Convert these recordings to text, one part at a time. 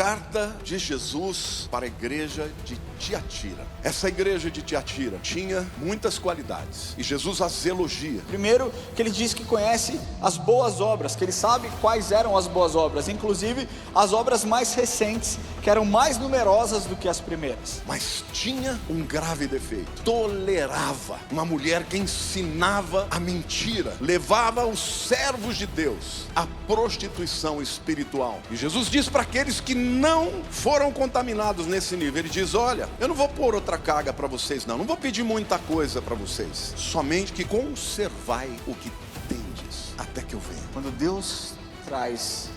carta de Jesus para a igreja de Tiatira. Essa igreja de Tiatira tinha muitas qualidades e Jesus as elogia. Primeiro, que ele diz que conhece as boas obras, que ele sabe quais eram as boas obras, inclusive as obras mais recentes, que eram mais numerosas do que as primeiras. Mas tinha um grave defeito: tolerava uma mulher que ensinava a mentira, levava os servos de Deus à prostituição espiritual. E Jesus diz para aqueles que não foram contaminados nesse nível, ele diz: olha, eu não vou pôr outra carga para vocês, não vou pedir muita coisa para vocês, somente que conservai o que tendes até que eu venha. Quando Deus traz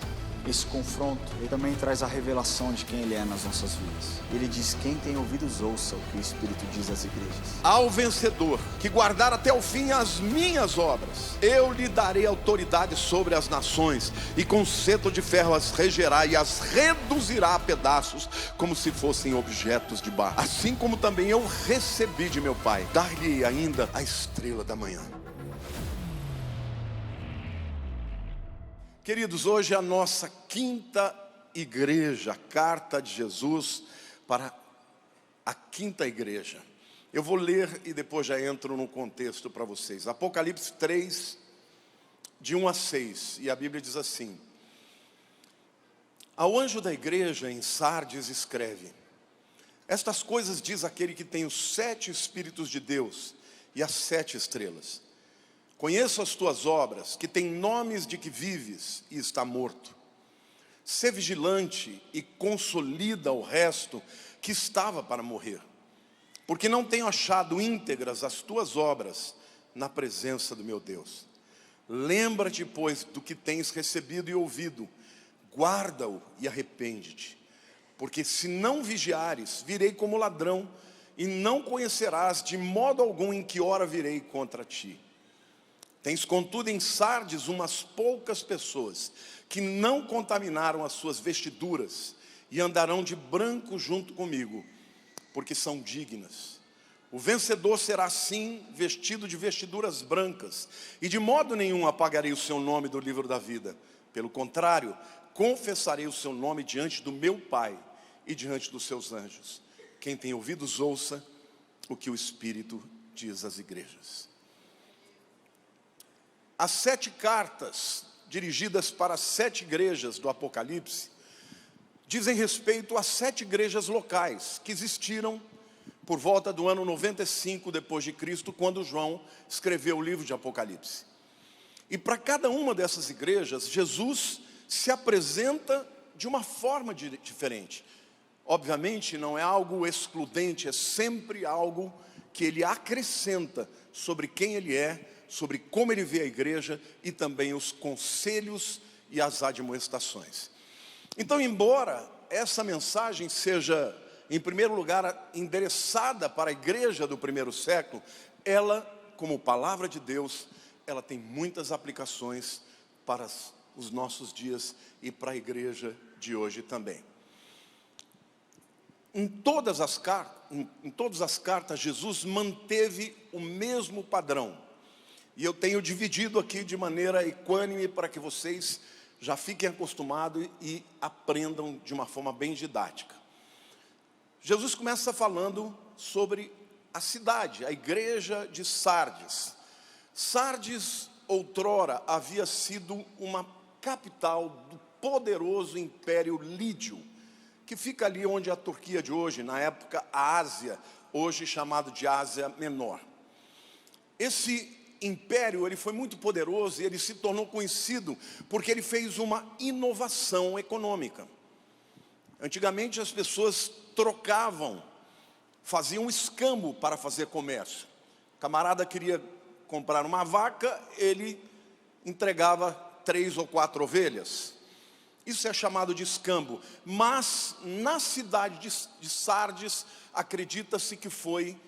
esse confronto, ele também traz a revelação de quem ele é nas nossas vidas. Ele diz: quem tem ouvidos ouça o que o Espírito diz às igrejas. Ao vencedor que guardar até o fim as minhas obras, eu lhe darei autoridade sobre as nações, e com cetro de ferro as regerá e as reduzirá a pedaços, como se fossem objetos de barro. Assim como também eu recebi de meu Pai, dar-lhe ainda a estrela da manhã. Queridos, hoje é a nossa quinta igreja, a carta de Jesus para a quinta igreja. Eu vou ler e depois já entro no contexto para vocês. Apocalipse 3, de 1 a 6, e a Bíblia diz assim: ao anjo da igreja em Sardes escreve: estas coisas diz aquele que tem os 7 Espíritos de Deus e as 7 estrelas. Conheço as tuas obras, que tem nomes de que vives e está morto. Sê vigilante e consolida o resto que estava para morrer, porque não tenho achado íntegras as tuas obras na presença do meu Deus. Lembra-te, pois, do que tens recebido e ouvido, guarda-o e arrepende-te. Porque se não vigiares, virei como ladrão, e não conhecerás de modo algum em que hora virei contra ti. Tens, contudo, em Sardes umas poucas pessoas que não contaminaram as suas vestiduras e andarão de branco junto comigo, porque são dignas. O vencedor será assim vestido de vestiduras brancas, e de modo nenhum apagarei o seu nome do livro da vida. Pelo contrário, confessarei o seu nome diante do meu Pai e diante dos seus anjos. Quem tem ouvidos ouça o que o Espírito diz às igrejas. As 7 cartas dirigidas para as 7 igrejas do Apocalipse dizem respeito às 7 igrejas locais que existiram por volta do ano 95 depois de Cristo, quando João escreveu o livro de Apocalipse. E para cada uma dessas igrejas, Jesus se apresenta de uma forma diferente. Obviamente não é algo excludente, é sempre algo que ele acrescenta sobre quem ele é, sobre como ele vê a igreja e também os conselhos e as admoestações. Então, embora essa mensagem seja, em primeiro lugar, endereçada para a igreja do primeiro século, ela, como palavra de Deus, ela tem muitas aplicações para os nossos dias e para a igreja de hoje também. Em todas as cartas, Jesus manteve o mesmo padrão. E eu tenho dividido aqui de maneira equânime para que vocês já fiquem acostumados e aprendam de uma forma bem didática. Jesus começa falando sobre a cidade, a igreja de Sardes. Sardes, outrora, havia sido uma capital do poderoso Império Lídio, que fica ali onde a Turquia de hoje, na época a Ásia, hoje chamado de Ásia Menor. Esse império, ele foi muito poderoso e ele se tornou conhecido porque ele fez uma inovação econômica. Antigamente as pessoas trocavam, faziam escambo para fazer comércio. O camarada queria comprar uma vaca, ele entregava 3 ou 4 ovelhas. Isso é chamado de escambo. Mas na cidade de Sardes, acredita-se que foi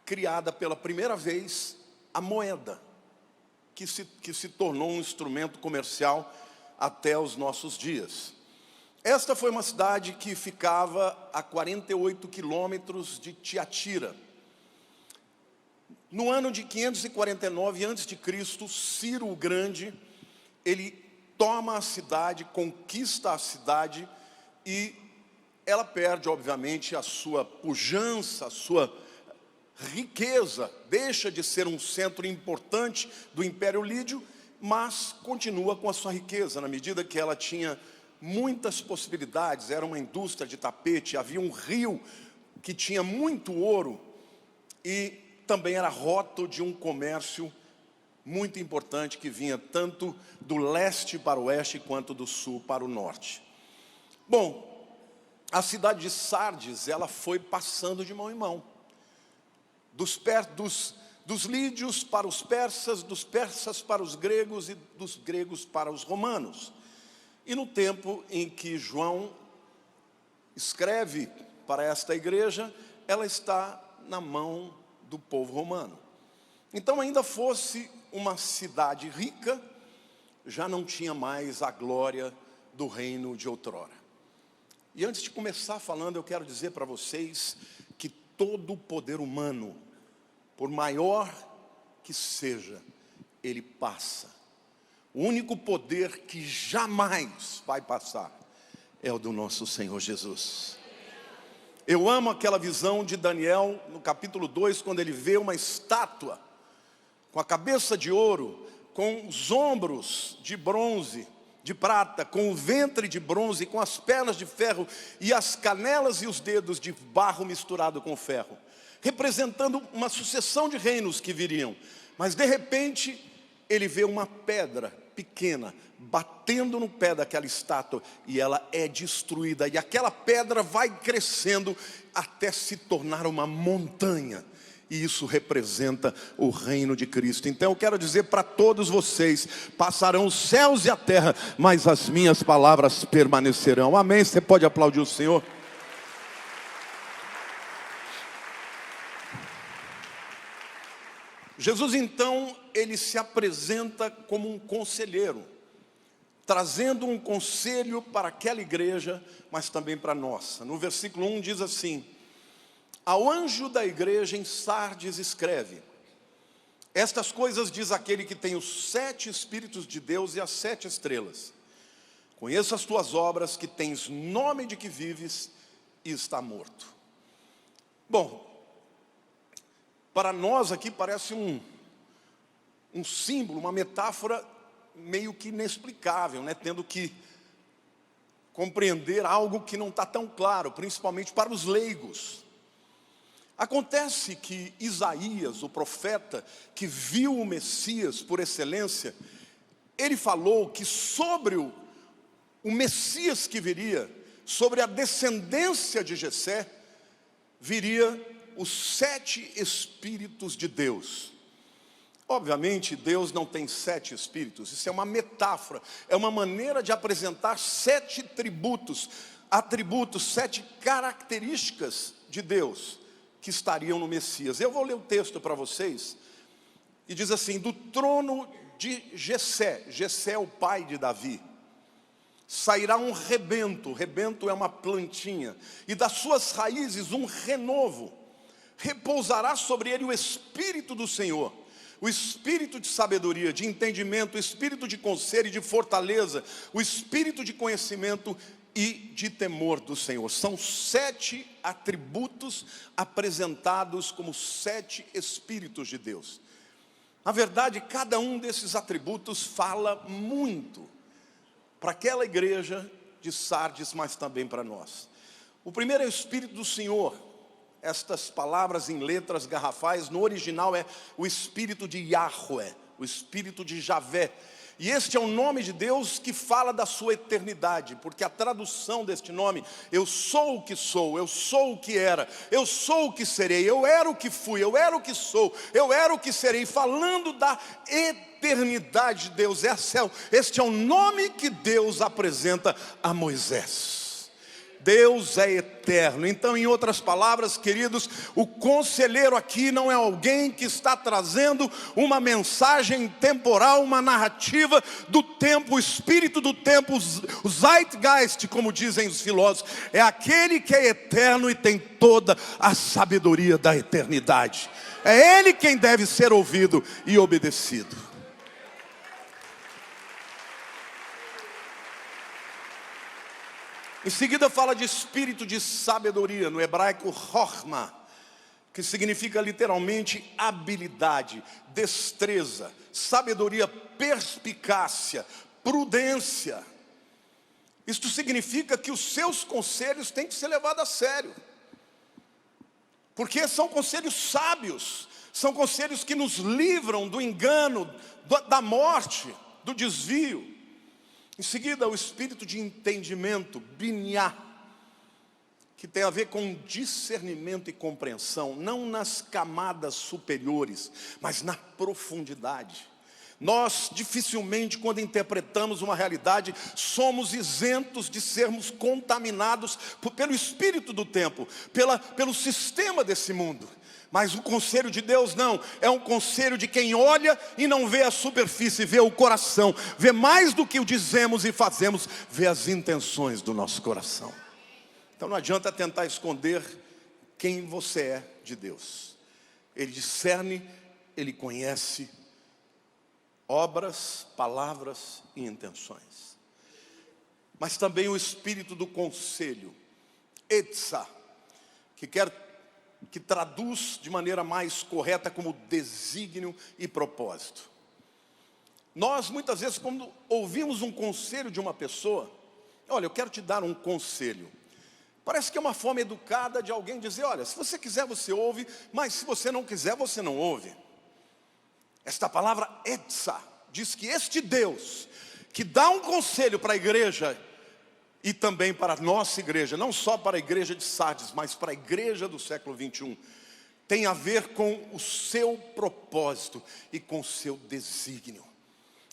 criada pela primeira vez a moeda, que se tornou um instrumento comercial até os nossos dias. Esta foi uma cidade que ficava a 48 quilômetros de Tiatira. No ano de 549 a.C., Ciro o Grande, ele toma a cidade, conquista a cidade e ela perde, obviamente, a sua pujança, a sua riqueza, deixa de ser um centro importante do Império Lídio, mas continua com a sua riqueza, na medida que ela tinha muitas possibilidades. Era uma indústria de tapete, havia um rio que tinha muito ouro e também era rota de um comércio muito importante que vinha tanto do leste para o oeste quanto do sul para o norte. Bom, a cidade de Sardes, ela foi passando de mão em mão, dos lídios para os persas, dos persas para os gregos e dos gregos para os romanos. E no tempo em que João escreve para esta igreja, ela está na mão do povo romano. Então, ainda fosse uma cidade rica, já não tinha mais a glória do reino de outrora. E antes de começar falando, eu quero dizer para vocês que todo o poder humano, por maior que seja, ele passa. O único poder que jamais vai passar é o do nosso Senhor Jesus. Eu amo aquela visão de Daniel, no capítulo 2, quando ele vê uma estátua, com a cabeça de ouro, com os ombros de bronze, de prata, com o ventre de bronze, com as pernas de ferro, e as canelas e os dedos de barro misturado com ferro, representando uma sucessão de reinos que viriam. Mas de repente, ele vê uma pedra pequena, batendo no pé daquela estátua, e ela é destruída, e aquela pedra vai crescendo, até se tornar uma montanha, e isso representa o reino de Cristo. Então eu quero dizer para todos vocês, passarão os céus e a terra, mas as minhas palavras permanecerão. Amém? Você pode aplaudir o Senhor? Jesus então, ele se apresenta como um conselheiro, trazendo um conselho para aquela igreja, mas também para a nossa. No versículo 1 diz assim: ao anjo da igreja em Sardes escreve: estas coisas diz aquele que tem os 7 Espíritos de Deus e as 7 estrelas. Conheço as tuas obras, que tens nome de que vives e está morto. Bom, para nós aqui parece um símbolo, uma metáfora meio que inexplicável, né? Tendo que compreender algo que não está tão claro, principalmente para os leigos. Acontece que Isaías, o profeta, que viu o Messias por excelência, ele falou que sobre o Messias que viria, sobre a descendência de Jessé, viria os 7 Espíritos de Deus. Obviamente, Deus não tem 7 Espíritos, isso é uma metáfora, é uma maneira de apresentar 7 atributos, 7 características de Deus, que estariam no Messias. Eu vou ler o texto para vocês, e diz assim: do trono de Jessé, Jessé é o pai de Davi, sairá um rebento, rebento é uma plantinha, e das suas raízes um renovo, repousará sobre ele o Espírito do Senhor, o Espírito de sabedoria, de entendimento, o Espírito de conselho e de fortaleza, o Espírito de conhecimento e de temor do Senhor. São 7 atributos apresentados como 7 Espíritos de Deus. Na verdade, cada um desses atributos fala muito para aquela igreja de Sardes, mas também para nós. O primeiro é o Espírito do Senhor. Estas palavras em letras garrafais, no original é o Espírito de Yahweh, o Espírito de Javé. E este é o nome de Deus que fala da sua eternidade, porque a tradução deste nome: eu sou o que sou, eu sou o que era, eu sou o que serei, eu era o que fui, eu era o que sou, eu era o que serei, falando da eternidade de Deus. Este é o nome que Deus apresenta a Moisés. Deus é eterno. Então, em outras palavras, queridos, o conselheiro aqui não é alguém que está trazendo uma mensagem temporal, uma narrativa do tempo, o espírito do tempo, o Zeitgeist, como dizem os filósofos. É aquele que é eterno e tem toda a sabedoria da eternidade. É ele quem deve ser ouvido e obedecido. Em seguida fala de espírito de sabedoria, no hebraico chokhmah, que significa literalmente habilidade, destreza, sabedoria, perspicácia, prudência. Isto significa que os seus conselhos têm que ser levados a sério, porque são conselhos sábios, são conselhos que nos livram do engano, da morte, do desvio. Em seguida, o espírito de entendimento, binah, que tem a ver com discernimento e compreensão, não nas camadas superiores, mas na profundidade. Nós dificilmente, quando interpretamos uma realidade, somos isentos de sermos contaminados pelo espírito do tempo, pelo sistema desse mundo. Mas o conselho de Deus não, é um conselho de quem olha e não vê a superfície, vê o coração, vê mais do que o dizemos e fazemos, vê as intenções do nosso coração. Então não adianta tentar esconder quem você é de Deus. Ele discerne, Ele conhece obras, palavras e intenções. Mas também o espírito do conselho, etzá, que traduz de maneira mais correta como desígnio e propósito. Nós muitas vezes, quando ouvimos um conselho de uma pessoa, olha, eu quero te dar um conselho, parece que é uma forma educada de alguém dizer, olha, se você quiser você ouve, mas se você não quiser você não ouve. Esta palavra etzá diz que este Deus que dá um conselho para a igreja e também para a nossa igreja, não só para a igreja de Sardes, mas para a igreja do século 21, tem a ver com o seu propósito e com o seu desígnio.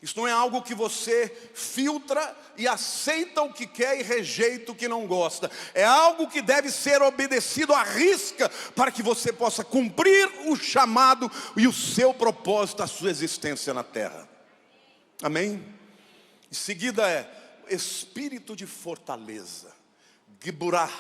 Isso não é algo que você filtra e aceita o que quer e rejeita o que não gosta. É algo que deve ser obedecido à risca para que você possa cumprir o chamado e o seu propósito, a sua existência na terra. Amém? Em seguida espírito de fortaleza, Giburah.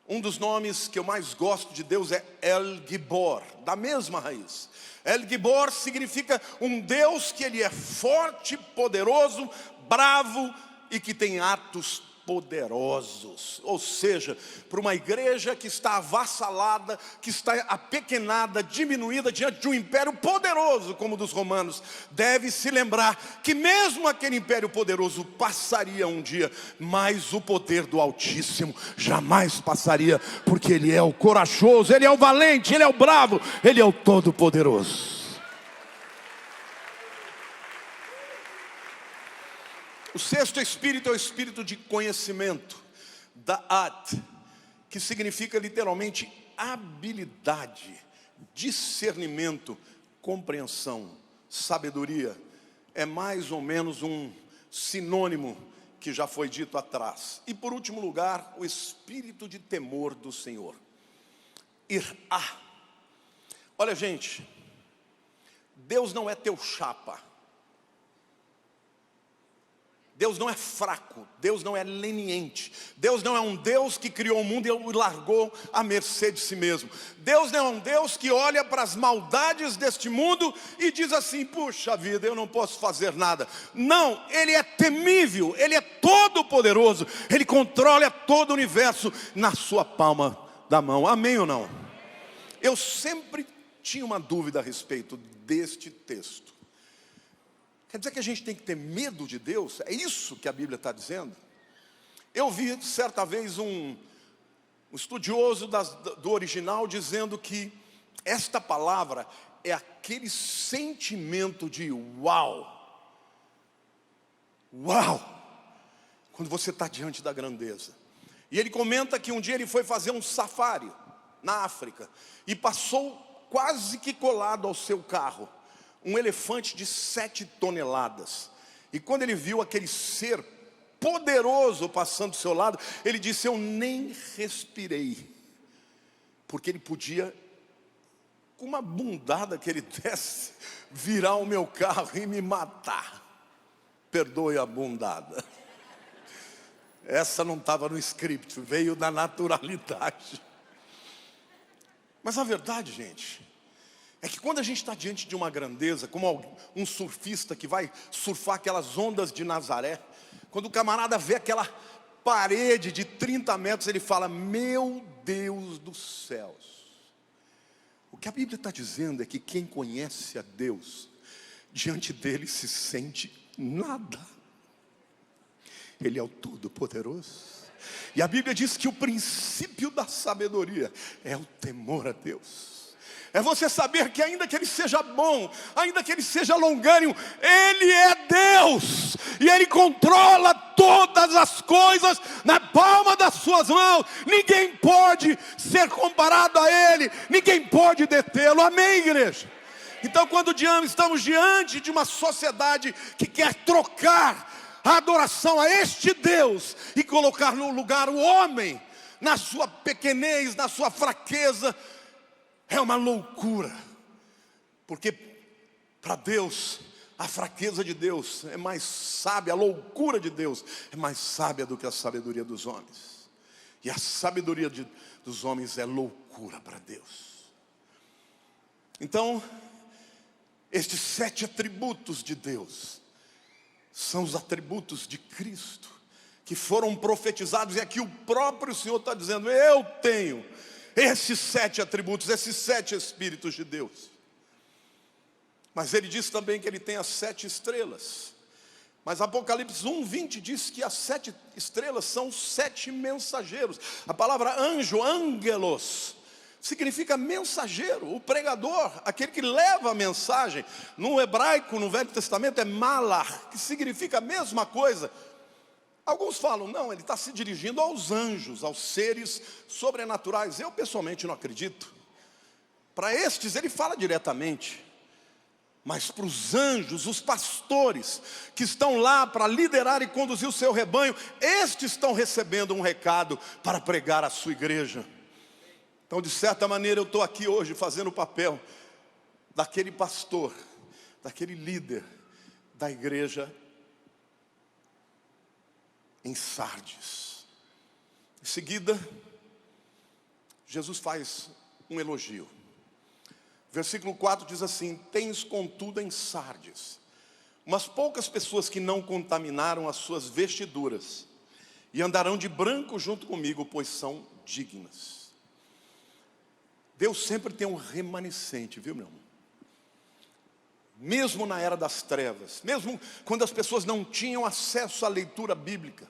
Um dos nomes que eu mais gosto de Deus é El Gibor, da mesma raiz. El Gibor significa um Deus que Ele é forte, poderoso, bravo e que tem atos poderosos. Ou seja, para uma igreja que está avassalada, que está apequenada, diminuída diante de um império poderoso como o dos romanos, deve se lembrar que mesmo aquele império poderoso passaria um dia, mas o poder do Altíssimo jamais passaria, porque Ele é o corajoso, Ele é o valente, Ele é o bravo, Ele é o todo-poderoso. O sexto espírito é o espírito de conhecimento, da'at, que significa literalmente habilidade, discernimento, compreensão, sabedoria. É mais ou menos um sinônimo que já foi dito atrás. E por último lugar, o espírito de temor do Senhor, irá. Olha, gente, Deus não é teu chapa. Deus não é fraco, Deus não é leniente, Deus não é um Deus que criou o mundo e o largou à mercê de si mesmo. Deus não é um Deus que olha para as maldades deste mundo e diz assim, puxa vida, eu não posso fazer nada. Não, Ele é temível, Ele é todo poderoso, Ele controla todo o universo na sua palma da mão. Amém ou não? Eu sempre tinha uma dúvida a respeito deste texto. Quer dizer que a gente tem que ter medo de Deus? É isso que a Bíblia está dizendo? Eu vi certa vez um estudioso do original dizendo que esta palavra é aquele sentimento de uau. Uau! Quando você está diante da grandeza. E ele comenta que um dia ele foi fazer um safari na África e passou quase que colado ao seu carro um elefante de 7 toneladas. E quando ele viu aquele ser poderoso passando do seu lado, ele disse, eu nem respirei. Porque ele podia, com uma bundada que ele desse, virar o meu carro e me matar. Perdoe a bundada. Essa não estava no script, veio da naturalidade. Mas a verdade, gente, é que quando a gente está diante de uma grandeza, como um surfista que vai surfar aquelas ondas de Nazaré, quando o camarada vê aquela parede de 30 metros, ele fala: meu Deus dos céus. O que a Bíblia está dizendo é que quem conhece a Deus, diante dele se sente nada. Ele é o Todo-Poderoso. E a Bíblia diz que o princípio da sabedoria é o temor a Deus. É você saber que ainda que Ele seja bom, ainda que Ele seja longânimo, Ele é Deus. E Ele controla todas as coisas na palma das suas mãos. Ninguém pode ser comparado a Ele. Ninguém pode detê-lo. Amém, igreja? Então, quando estamos diante de uma sociedade que quer trocar a adoração a este Deus e colocar no lugar o homem, na sua pequenez, na sua fraqueza, é uma loucura. Porque para Deus, a fraqueza de Deus é mais sábia, a loucura de Deus é mais sábia do que a sabedoria dos homens. E a sabedoria dos homens é loucura para Deus. Então, estes 7 atributos de Deus são os atributos de Cristo, que foram profetizados, e aqui o próprio Senhor está dizendo: eu tenho esses 7 atributos, esses 7 Espíritos de Deus. Mas Ele diz também que Ele tem as 7 estrelas. Mas Apocalipse 1:20 diz que as 7 estrelas são 7 mensageiros. A palavra anjo, angelos, significa mensageiro, o pregador, aquele que leva a mensagem. No hebraico, no Velho Testamento, é malach, que significa a mesma coisa. Alguns falam: não, ele está se dirigindo aos anjos, aos seres sobrenaturais. Eu pessoalmente não acredito. Para estes ele fala diretamente. Mas para os anjos, os pastores que estão lá para liderar e conduzir o seu rebanho, estes estão recebendo um recado para pregar a sua igreja. Então, de certa maneira, eu estou aqui hoje fazendo o papel daquele pastor, daquele líder da igreja em Sardes. Em seguida, Jesus faz um elogio. Versículo 4 diz assim: tens contudo em Sardes umas poucas pessoas que não contaminaram as suas vestiduras, e andarão de branco junto comigo, pois são dignas. Deus sempre tem um remanescente, viu, meu irmão? Mesmo na era das trevas, mesmo quando as pessoas não tinham acesso à leitura bíblica,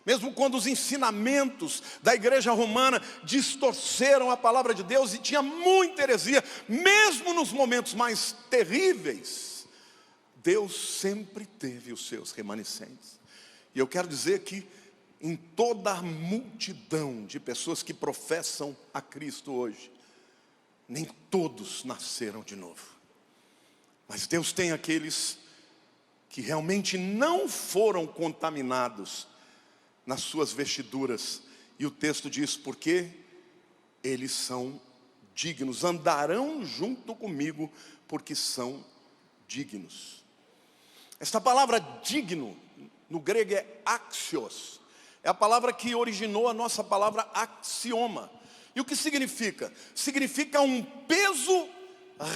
mesmo quando os ensinamentos da igreja romana distorceram a palavra de Deus e tinha muita heresia, mesmo nos momentos mais terríveis, Deus sempre teve os seus remanescentes. E eu quero dizer que em toda a multidão de pessoas que professam a Cristo hoje, nem todos nasceram de novo. Mas Deus tem aqueles que realmente não foram contaminados nas suas vestiduras. E o texto diz: porque eles são dignos, andarão junto comigo, porque são dignos. Esta palavra digno, no grego é axios. É a palavra que originou a nossa palavra axioma. E o que significa? Significa um peso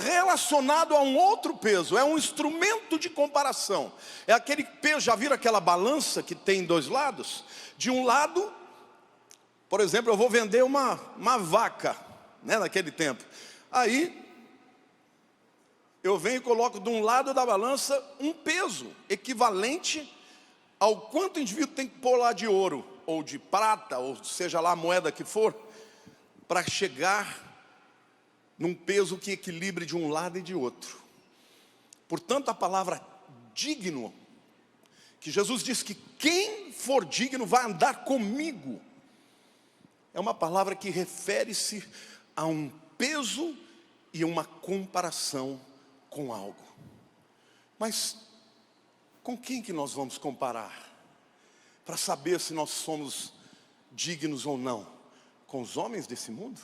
relacionado a um outro peso. É um instrumento de comparação. É aquele peso, já viram aquela balança que tem 2 lados? De um lado, por exemplo, eu vou vender uma vaca, né, naquele tempo. Aí eu venho e coloco de um lado da balança um peso equivalente ao quanto o indivíduo tem que pôr lá de ouro, ou de prata, ou seja lá a moeda que for, para chegar num peso que equilibre de um lado e de outro. Portanto, a palavra digno, que Jesus diz que quem for digno vai andar comigo, é uma palavra que refere-se a um peso e uma comparação com algo. Mas com quem que nós vamos comparar para saber se nós somos dignos ou não? Com os homens desse mundo?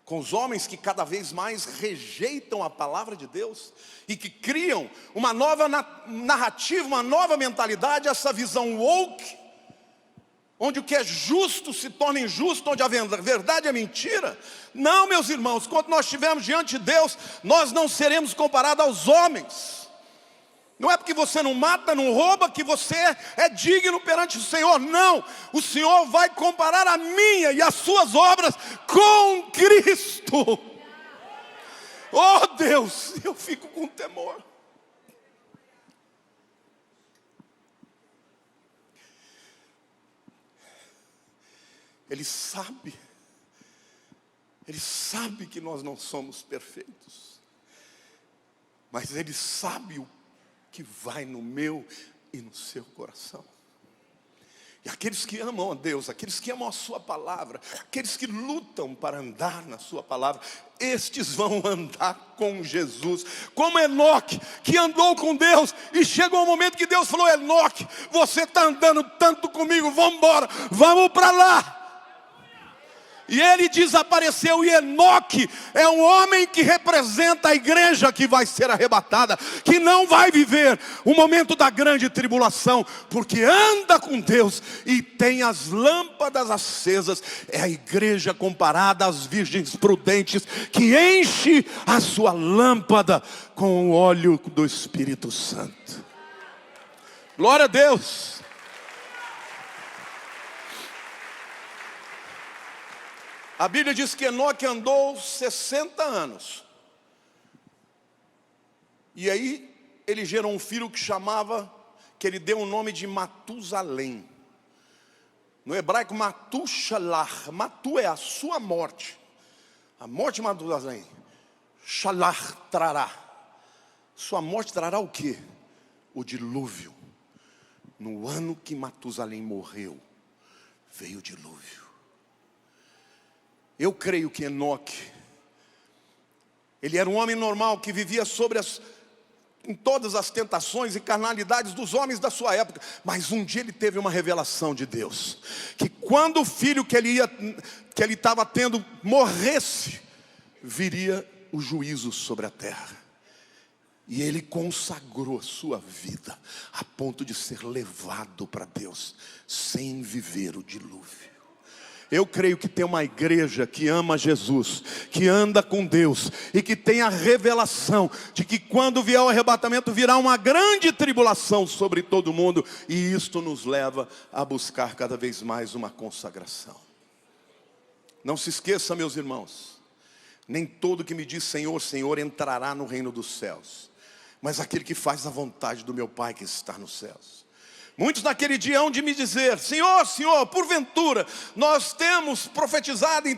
Com os homens que cada vez mais rejeitam a palavra de Deus e que criam uma nova narrativa, uma nova mentalidade, essa visão woke, onde o que é justo se torna injusto, onde a verdade é mentira. Não, meus irmãos, quando nós estivermos diante de Deus, nós não seremos comparados aos homens. Não é porque você não mata, não rouba, que você é digno perante o Senhor. Não, o Senhor vai comparar a minha e as suas obras com Cristo. Oh Deus, eu fico com temor. Ele sabe que nós não somos perfeitos, mas Ele sabe o que vai no meu e no seu coração. E aqueles que amam a Deus, aqueles que amam a sua palavra, aqueles que lutam para andar na sua palavra, estes vão andar com Jesus. Como Enoque, que andou com Deus, e chegou um momento que Deus falou: Enoque, você está andando tanto comigo, vamos embora, vamos para lá. E ele desapareceu. E Enoque é um homem que representa a igreja que vai ser arrebatada, que não vai viver o momento da grande tribulação, porque anda com Deus e tem as lâmpadas acesas. É a igreja comparada às virgens prudentes, que enche a sua lâmpada com o óleo do Espírito Santo. Glória a Deus. A Bíblia diz que Enoque andou 60 anos. E aí ele gerou um filho que ele deu o nome de Matusalém. No hebraico, Matushalach. Matu é a sua morte. A morte de Matusalém. Shalach trará. Sua morte trará o quê? O dilúvio. No ano que Matusalém morreu, veio o dilúvio. Eu creio que Enoque, ele era um homem normal que vivia em todas as tentações e carnalidades dos homens da sua época. Mas um dia ele teve uma revelação de Deus, que quando o filho que ele estava tendo morresse, viria o juízo sobre a terra. E ele consagrou a sua vida a ponto de ser levado para Deus, sem viver o dilúvio. Eu creio que tem uma igreja que ama Jesus, que anda com Deus e que tem a revelação de que quando vier o arrebatamento virá uma grande tribulação sobre todo mundo, e isto nos leva a buscar cada vez mais uma consagração. Não se esqueça, meus irmãos, nem todo que me diz Senhor, Senhor entrará no reino dos céus, mas aquele que faz a vontade do meu Pai que está nos céus. Muitos naquele dia hão de me dizer: Senhor, Senhor, porventura nós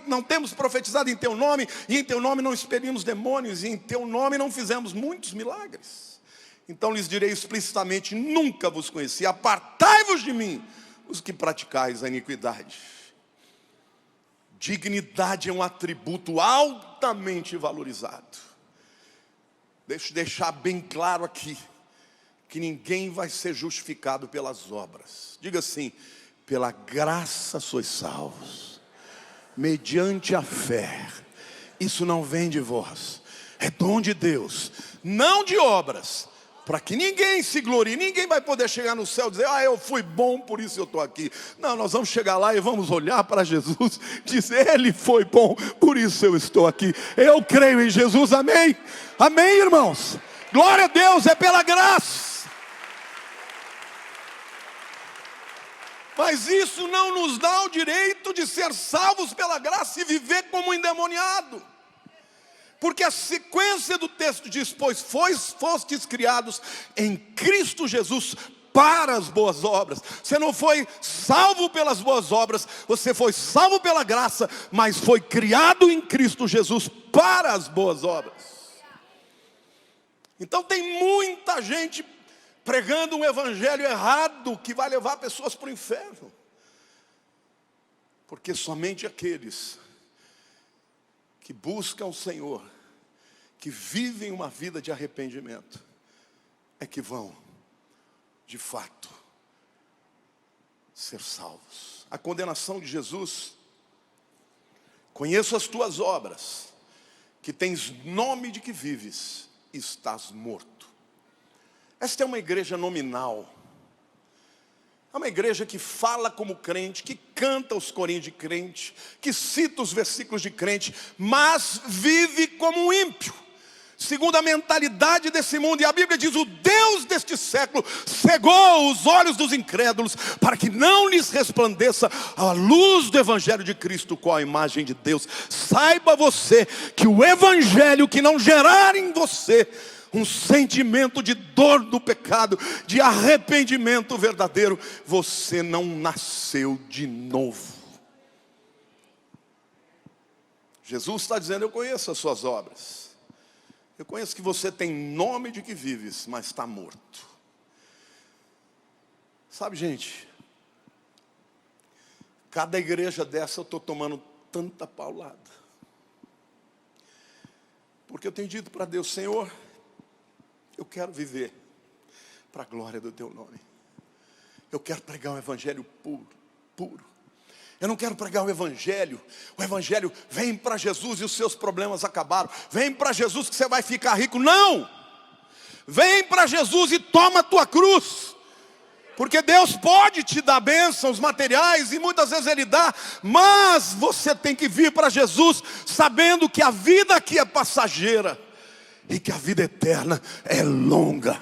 não temos profetizado em Teu nome, e em Teu nome não expelimos demônios, e em Teu nome não fizemos muitos milagres. Então lhes direi explicitamente: nunca vos conheci, apartai-vos de mim, os que praticais a iniquidade. Dignidade é um atributo altamente valorizado. Deixa eu deixar bem claro aqui, que ninguém vai ser justificado pelas obras. Diga assim: pela graça sois salvos, mediante a fé. Isso não vem de vós, é dom de Deus, não de obras, para que ninguém se glorie. Ninguém vai poder chegar no céu e dizer: eu fui bom, por isso eu estou aqui. Não, nós vamos chegar lá e vamos olhar para Jesus, dizer: Ele foi bom, por isso eu estou aqui. Eu creio em Jesus, amém? Amém, irmãos? Glória a Deus, é pela graça. Mas isso não nos dá o direito de ser salvos pela graça e viver como um endemoniado. Porque a sequência do texto diz: pois fostes criados em Cristo Jesus para as boas obras. Você não foi salvo pelas boas obras, você foi salvo pela graça, mas foi criado em Cristo Jesus para as boas obras. Então tem muita gente pregando um evangelho errado que vai levar pessoas para o inferno, porque somente aqueles que buscam o Senhor, que vivem uma vida de arrependimento, é que vão, de fato, ser salvos. A condenação de Jesus: conheço as tuas obras, que tens nome de que vives, e estás morto. Esta é uma igreja nominal. É uma igreja que fala como crente, que canta os corinhos de crente, que cita os versículos de crente, mas vive como um ímpio. segundo a mentalidade desse mundo. E a Bíblia diz: o Deus deste século cegou os olhos dos incrédulos, para que não lhes resplandeça a luz do Evangelho de Cristo, qual a imagem de Deus. Saiba você que o Evangelho que não gerar em você um sentimento de dor do pecado, de arrependimento verdadeiro, você não nasceu de novo. Jesus está dizendo: eu conheço as suas obras. Eu conheço que você tem nome de que vives, mas está morto. Sabe, gente, cada igreja dessa eu estou tomando tanta paulada. Porque eu tenho dito para Deus: Senhor, eu quero viver para a glória do teu nome. Eu quero pregar um evangelho puro, puro. Eu não quero pregar o evangelho vem para Jesus e os seus problemas acabaram. Vem para Jesus que você vai ficar rico. Não! Vem para Jesus e toma a tua cruz. Porque Deus pode te dar bênçãos materiais, e muitas vezes Ele dá, mas você tem que vir para Jesus sabendo que a vida aqui é passageira e que a vida eterna é longa.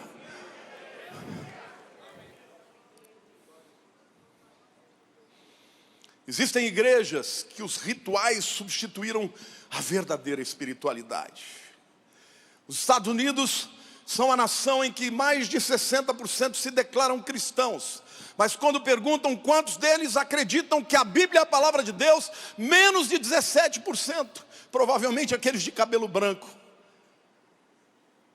Existem igrejas que os rituais substituíram a verdadeira espiritualidade. Os Estados Unidos são a nação em que mais de 60% se declaram cristãos. Mas quando perguntam quantos deles acreditam que a Bíblia é a palavra de Deus, menos de 17%. Provavelmente aqueles de cabelo branco.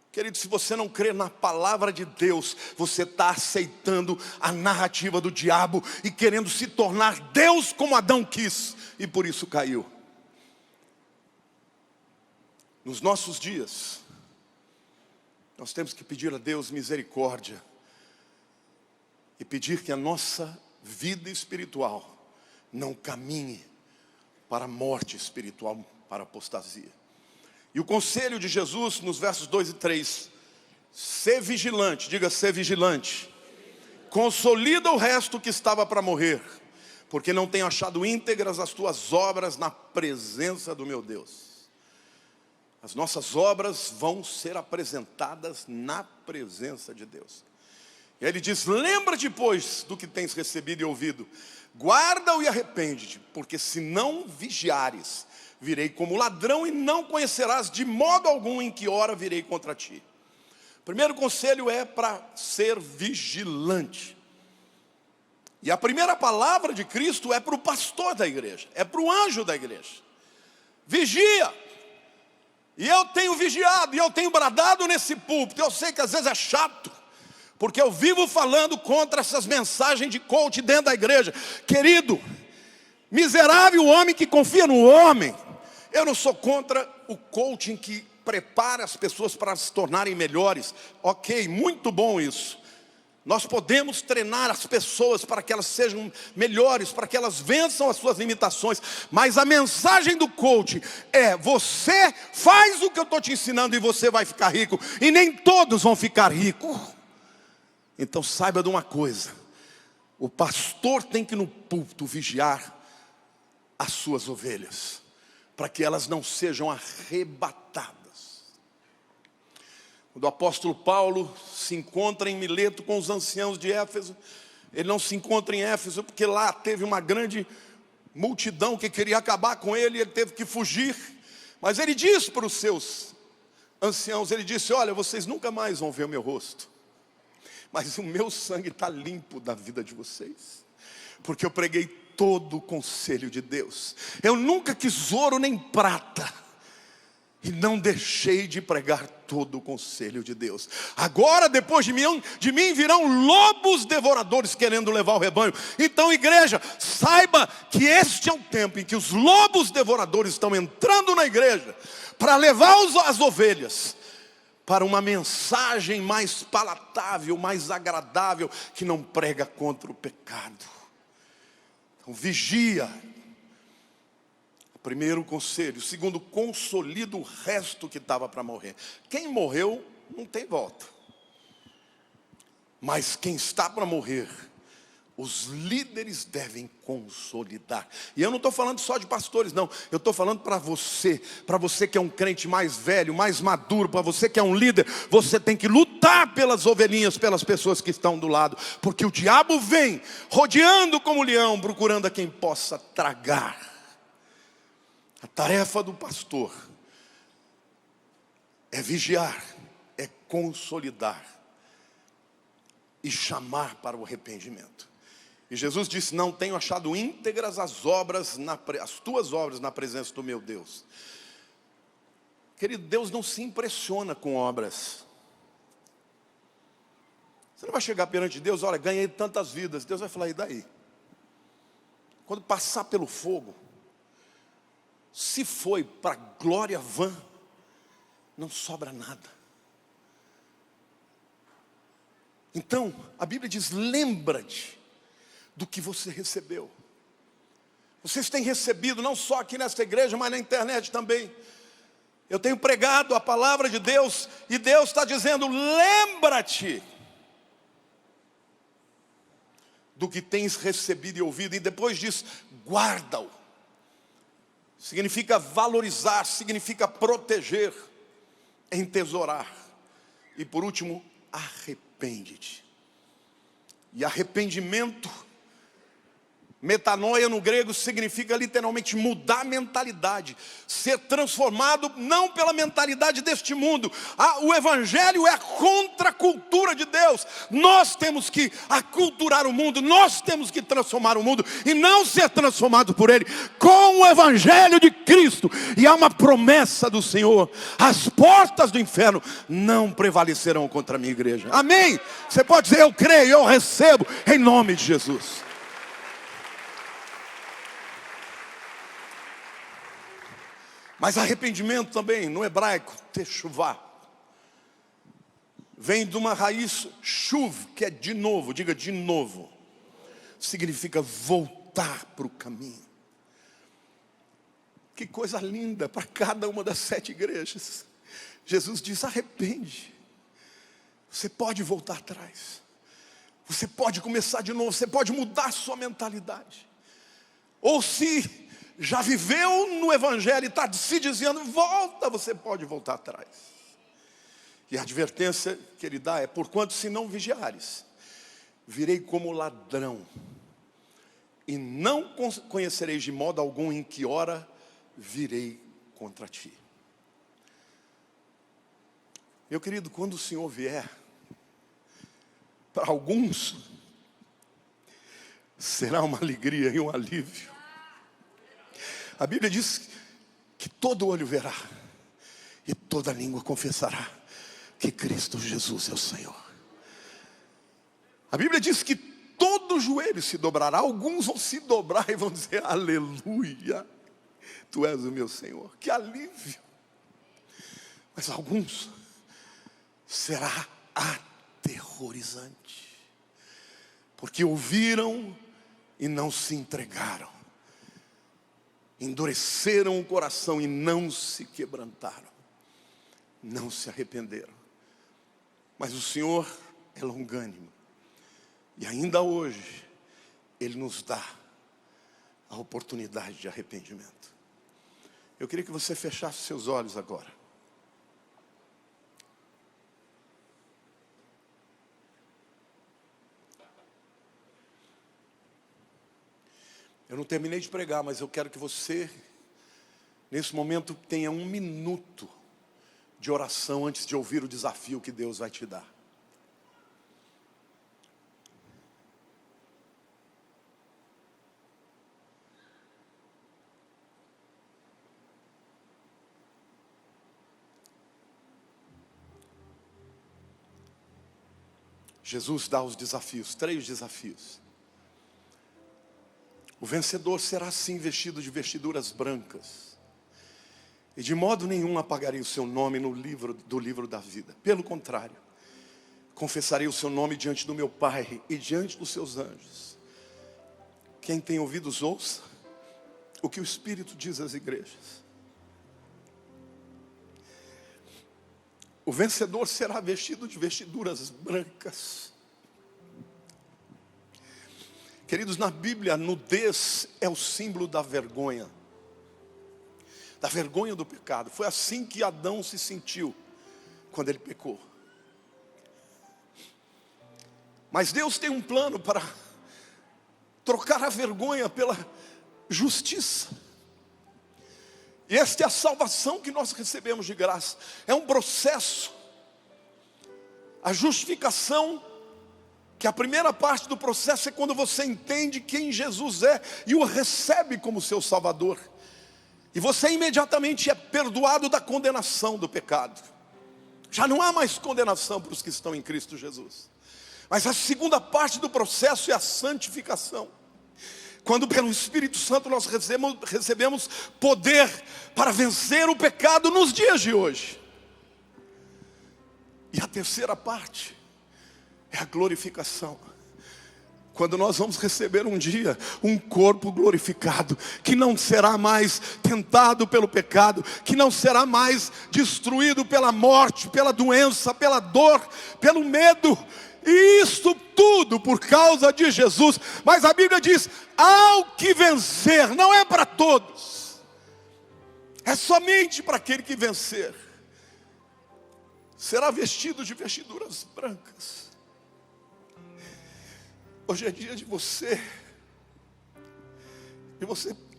Querido, se você não crê na palavra de Deus, você está aceitando a narrativa do diabo e querendo se tornar Deus como Adão quis, e por isso caiu. Nos nossos dias, nós temos que pedir a Deus misericórdia e pedir que a nossa vida espiritual não caminhe para a morte espiritual, para a apostasia. E o conselho de Jesus nos versos 2 e 3: ser vigilante, diga ser vigilante. Consolida o resto que estava para morrer, porque não tenho achado íntegras as tuas obras na presença do meu Deus. As nossas obras vão ser apresentadas na presença de Deus. E aí ele diz: lembra-te, pois, do que tens recebido e ouvido, guarda-o e arrepende-te, porque se não vigiares, virei como ladrão e não conhecerás de modo algum em que hora virei contra ti. O primeiro conselho é para ser vigilante. E a primeira palavra de Cristo é para o pastor da igreja, é para o anjo da igreja. Vigia. E eu tenho vigiado, e eu tenho bradado nesse púlpito. Eu sei que às vezes é chato, porque eu vivo falando contra essas mensagens de coach dentro da igreja. Querido, miserável o homem que confia no homem. Eu não sou contra o coaching que prepara as pessoas para se tornarem melhores. Ok, muito bom isso. Nós podemos treinar as pessoas para que elas sejam melhores, para que elas vençam as suas limitações. Mas a mensagem do coaching é: você faz o que eu estou te ensinando e você vai ficar rico. E nem todos vão ficar ricos. Então saiba de uma coisa: o pastor tem que no púlpito vigiar as suas ovelhas, para que elas não sejam arrebatadas. Quando o apóstolo Paulo se encontra em Mileto com os anciãos de Éfeso, ele não se encontra em Éfeso porque lá teve uma grande multidão que queria acabar com ele, e ele teve que fugir. Mas ele disse para os seus anciãos, ele disse: olha, vocês nunca mais vão ver o meu rosto, mas o meu sangue está limpo da vida de vocês, porque eu preguei todo o conselho de Deus. Eu nunca quis ouro nem prata, e não deixei de pregar todo o conselho de Deus. Agora, depois de mim virão lobos devoradores querendo levar o rebanho. Então, igreja, saiba que este é o tempo em que os lobos devoradores estão entrando na igreja para levar as ovelhas para uma mensagem mais palatável, mais agradável, que não prega contra o pecado. Então, vigia. Primeiro conselho. Segundo, consolida o resto que estava para morrer. Quem morreu não tem volta. Mas quem está para morrer os líderes devem consolidar. E eu não estou falando só de pastores, não. Eu estou falando para você que é um crente mais velho, mais maduro, para você que é um líder. Você tem que lutar pelas ovelhinhas, pelas pessoas que estão do lado. Porque o diabo vem rodeando como leão, procurando a quem possa tragar. A tarefa do pastor é vigiar, é consolidar e chamar para o arrependimento. E Jesus disse: não tenho achado íntegras as tuas obras na presença do meu Deus. Querido, Deus não se impressiona com obras. Você não vai chegar perante Deus: olha, ganhei tantas vidas. Deus vai falar: e daí? Quando passar pelo fogo, se foi para glória vã, não sobra nada. Então, a Bíblia diz: lembra-te do que você recebeu. Vocês têm recebido, não só aqui nesta igreja, mas na internet também. Eu tenho pregado a palavra de Deus, e Deus está dizendo: lembra-te do que tens recebido e ouvido. E depois diz: guarda-o. Significa valorizar, significa proteger, entesourar. E por último, arrepende-te. E arrependimento, metanoia no grego, significa literalmente mudar a mentalidade, ser transformado não pela mentalidade deste mundo. O evangelho é a contracultura de Deus. Nós temos que aculturar o mundo, nós temos que transformar o mundo e não ser transformado por ele, com o evangelho de Cristo. E há uma promessa do Senhor: as portas do inferno não prevalecerão contra a minha igreja. Amém? Você pode dizer: eu creio, eu recebo, em nome de Jesus. Mas arrependimento também, no hebraico, techuvá, vem de uma raiz shuv, que é de novo. Diga: de novo. Significa voltar para o caminho. Que coisa linda para cada uma das 7 igrejas. Jesus diz: arrepende. Você pode voltar atrás. Você pode começar de novo. Você pode mudar a sua mentalidade. Ou se já viveu no evangelho e está se dizendo: volta, você pode voltar atrás. E a advertência que ele dá é: porquanto se não vigiares, virei como ladrão, e não conhecereis de modo algum em que hora virei contra ti. Meu querido, quando o Senhor vier, para alguns será uma alegria e um alívio. A Bíblia diz que todo olho verá e toda língua confessará que Cristo Jesus é o Senhor. A Bíblia diz que todo joelho se dobrará. Alguns vão se dobrar e vão dizer: aleluia, tu és o meu Senhor. Que alívio. Mas alguns será aterrorizante, porque ouviram e não se entregaram, endureceram o coração e não se quebrantaram, não se arrependeram. Mas o Senhor é longânimo, e ainda hoje Ele nos dá a oportunidade de arrependimento. Eu queria que você fechasse seus olhos agora. Eu não terminei de pregar, mas eu quero que você, nesse momento, tenha 1 minuto de oração antes de ouvir o desafio que Deus vai te dar. Jesus dá os desafios, 3 desafios. O vencedor será assim vestido de vestiduras brancas, e de modo nenhum apagarei o seu nome do livro da vida. Pelo contrário, confessarei o seu nome diante do meu Pai e diante dos seus anjos. Quem tem ouvidos, ouça o que o Espírito diz às igrejas. O vencedor será vestido de vestiduras brancas. Queridos, na Bíblia, a nudez é o símbolo da vergonha do pecado. Foi assim que Adão se sentiu quando ele pecou. Mas Deus tem um plano para trocar a vergonha pela justiça. E esta é a salvação que nós recebemos de graça. É um processo. A justificação, que a primeira parte do processo é quando você entende quem Jesus é e o recebe como seu Salvador. E você imediatamente é perdoado da condenação do pecado. Já não há mais condenação para os que estão em Cristo Jesus. Mas a segunda parte do processo é a santificação. Quando pelo Espírito Santo nós recebemos poder para vencer o pecado nos dias de hoje. E a terceira parte é a glorificação. Quando nós vamos receber um dia um corpo glorificado, que não será mais tentado pelo pecado, que não será mais destruído pela morte, pela doença, pela dor, pelo medo. E isso tudo por causa de Jesus. Mas a Bíblia diz, ao que vencer, não é para todos. É somente para aquele que vencer. Será vestido de vestiduras brancas. Hoje é dia de você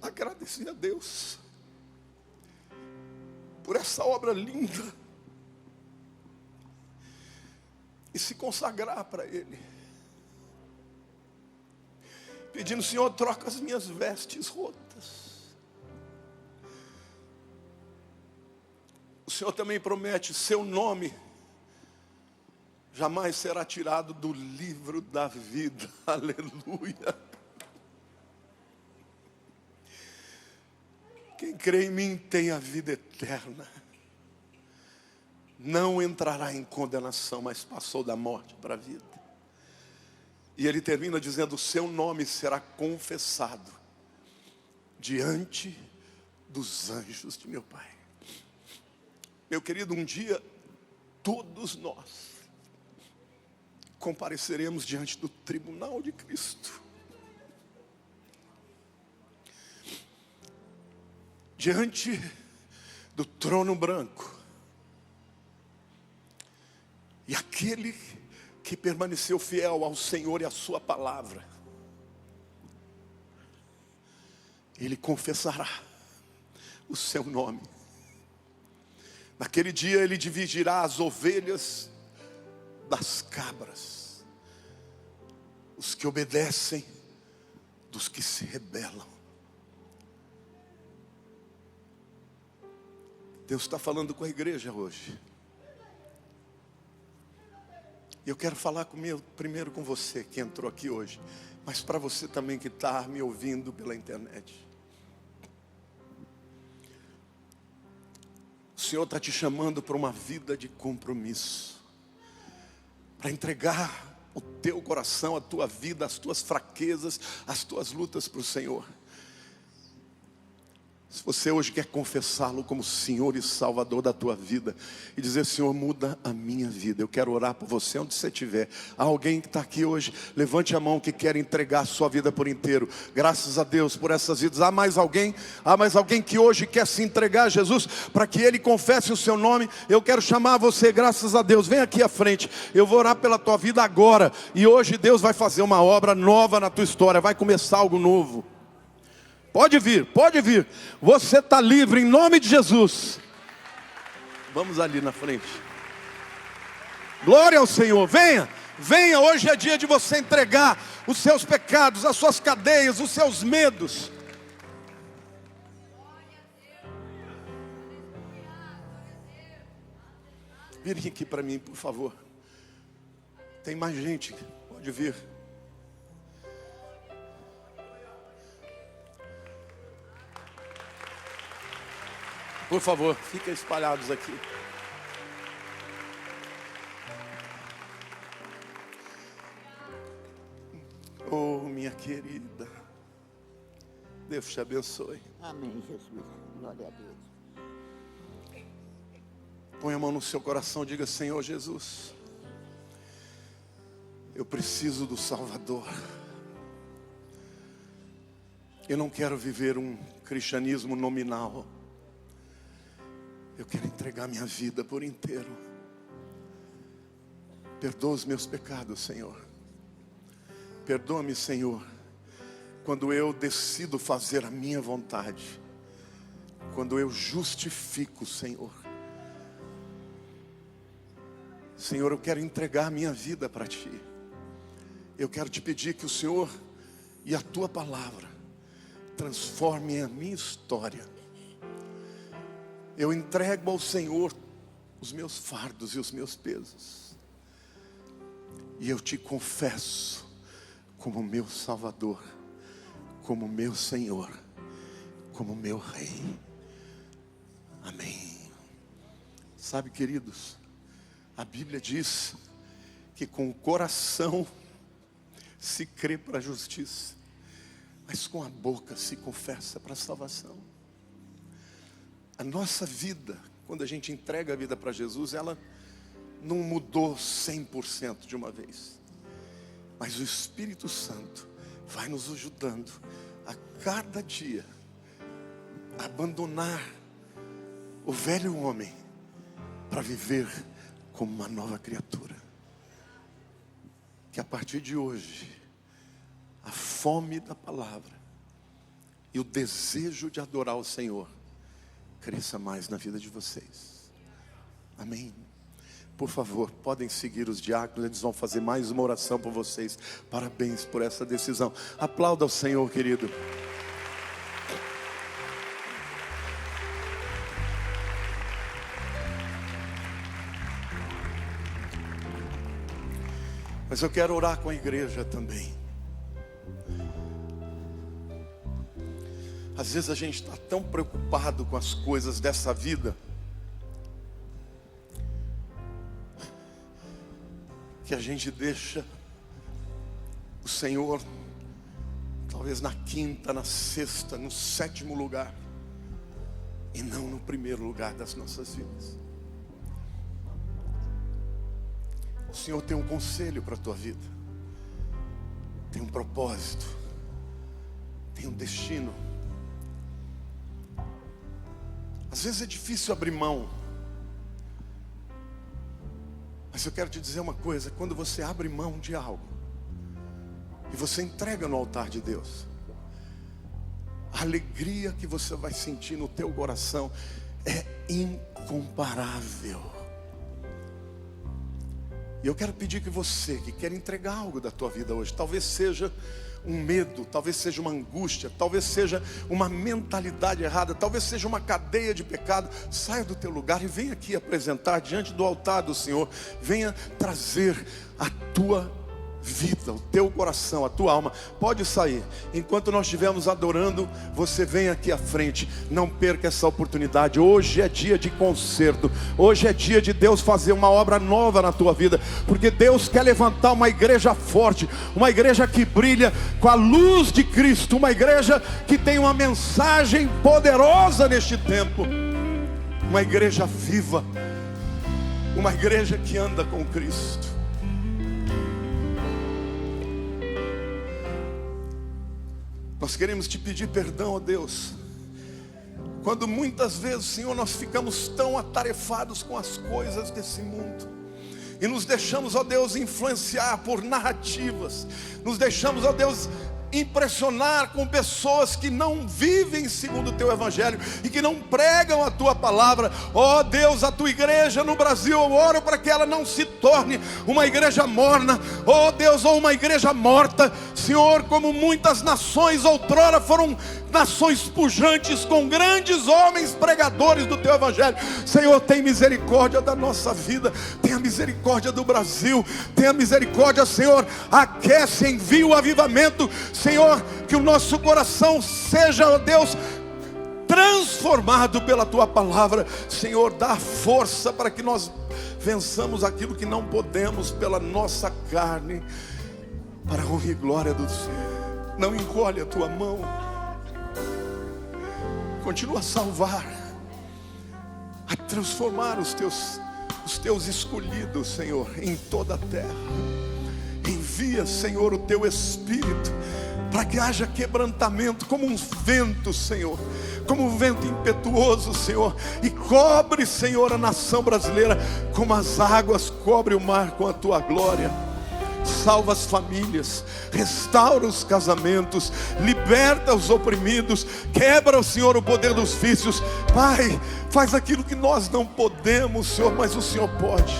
agradecer a Deus por essa obra linda e se consagrar para Ele, pedindo: Senhor, troca as minhas vestes rotas. O Senhor também promete: seu nome jamais será tirado do livro da vida. Aleluia. Quem crê em mim tem a vida eterna. Não entrará em condenação, mas passou da morte para a vida. E ele termina dizendo: o seu nome será confessado diante dos anjos de meu Pai. Meu querido, um dia todos nós compareceremos diante do tribunal de Cristo, diante do trono branco. E aquele que permaneceu fiel ao Senhor e à sua palavra, ele confessará o seu nome. Naquele dia ele dividirá as ovelhas das cabras, os que obedecem dos que se rebelam. Deus está falando com a igreja hoje. E eu quero falar primeiro com você que entrou aqui hoje, mas para você também que está me ouvindo pela internet. O Senhor está te chamando para uma vida de compromisso, para entregar o teu coração, a tua vida, as tuas fraquezas, as tuas lutas para o Senhor. Se você hoje quer confessá-lo como Senhor e Salvador da tua vida e dizer: Senhor, muda a minha vida, eu quero orar por você onde você estiver. Há alguém que está aqui hoje, levante a mão, que quer entregar a sua vida por inteiro. Graças a Deus por essas vidas. Há mais alguém que hoje quer se entregar a Jesus para que Ele confesse o seu nome? Eu quero chamar você, graças a Deus. Vem aqui à frente, eu vou orar pela tua vida agora. E hoje Deus vai fazer uma obra nova na tua história, vai começar algo novo. Pode vir, pode vir. Você está livre em nome de Jesus. Vamos ali na frente. Glória ao Senhor. Venha, venha. Hoje é dia de você entregar os seus pecados, as suas cadeias, os seus medos. Virem aqui para mim, por favor. Tem mais gente, pode vir. Por favor, fiquem espalhados aqui. Oh, minha querida, Deus te abençoe. Amém, Jesus. Glória a Deus. Põe a mão no seu coração e diga: Senhor Jesus, eu preciso do Salvador. Eu não quero viver um cristianismo nominal. Eu quero entregar minha vida por inteiro. Perdoa os meus pecados, Senhor. Perdoa-me, Senhor, quando eu decido fazer a minha vontade. Quando eu justifico, Senhor. Senhor, eu quero entregar a minha vida para Ti. Eu quero Te pedir que o Senhor e a Tua palavra transformem a minha história. Eu entrego ao Senhor os meus fardos e os meus pesos. E eu Te confesso como meu Salvador, como meu Senhor, como meu Rei. Amém. Sabe, queridos, a Bíblia diz que com o coração se crê para a justiça, mas com a boca se confessa para a salvação. A nossa vida, quando a gente entrega a vida para Jesus, ela não mudou 100% de uma vez. Mas o Espírito Santo vai nos ajudando a cada dia a abandonar o velho homem para viver como uma nova criatura. Que a partir de hoje, a fome da palavra e o desejo de adorar o Senhor cresça mais na vida de vocês. Amém. Por favor, podem seguir os diáconos, eles vão fazer mais uma oração por vocês. Parabéns por essa decisão. Aplauda o Senhor, querido. Mas eu quero orar com a igreja também. Às vezes a gente está tão preocupado com as coisas dessa vida, que a gente deixa o Senhor, talvez na quinta, na sexta, no sétimo lugar, e não no primeiro lugar das nossas vidas. O Senhor tem um conselho para a tua vida, tem um propósito, tem um destino. Às vezes é difícil abrir mão, mas eu quero te dizer uma coisa: quando você abre mão de algo e você entrega no altar de Deus, a alegria que você vai sentir no teu coração é incomparável. E eu quero pedir que você que quer entregar algo da tua vida hoje, talvez seja um medo, talvez seja uma angústia, talvez seja uma mentalidade errada, talvez seja uma cadeia de pecado, saia do teu lugar e venha aqui apresentar diante do altar do Senhor. Venha trazer a tua vida, o teu coração, a tua alma. Pode sair. Enquanto nós estivermos adorando, você vem aqui à frente. Não perca essa oportunidade. Hoje é dia de conserto. Hoje é dia de Deus fazer uma obra nova na tua vida, porque Deus quer levantar uma igreja forte, uma igreja que brilha com a luz de Cristo, uma igreja que tem uma mensagem poderosa neste tempo, uma igreja viva, uma igreja que anda com Cristo. Nós queremos te pedir perdão, ó Deus, quando muitas vezes, Senhor, nós ficamos tão atarefados com as coisas desse mundo e nos deixamos, ó Deus, influenciar por narrativas, nos deixamos, ó Deus, impressionar com pessoas que não vivem segundo o teu evangelho e que não pregam a tua palavra. Ó Deus, a tua igreja no Brasil, eu oro para que ela não se torne uma igreja morna, ó Deus, ou uma igreja morta, Senhor, como muitas nações outrora foram nações pujantes com grandes homens pregadores do teu evangelho. Senhor, tem misericórdia da nossa vida, tenha misericórdia do Brasil, tenha misericórdia, Senhor, aquece, envia o avivamento, Senhor, que o nosso coração seja, ó Deus, transformado pela tua palavra. Senhor, dá força para que nós vençamos aquilo que não podemos pela nossa carne, para a honra e glória do Senhor. Não encolhe a tua mão, continua a salvar, a transformar os teus escolhidos, Senhor, em toda a terra. Envia, Senhor, o teu Espírito para que haja quebrantamento como um vento, Senhor, como um vento impetuoso, Senhor, e cobre, Senhor, a nação brasileira como as águas cobrem o mar com a tua glória. Salva as famílias, restaura os casamentos, liberta os oprimidos, quebra, Senhor, o poder dos vícios. Pai, faz aquilo que nós não podemos, Senhor, mas o Senhor pode.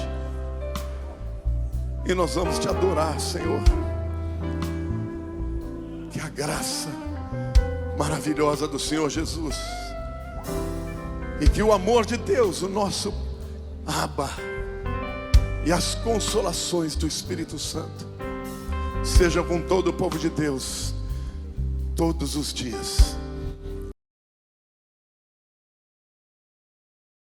E nós vamos te adorar, Senhor. Que a graça maravilhosa do Senhor Jesus e que o amor de Deus, o nosso Abba, e as consolações do Espírito Santo sejam com todo o povo de Deus todos os dias.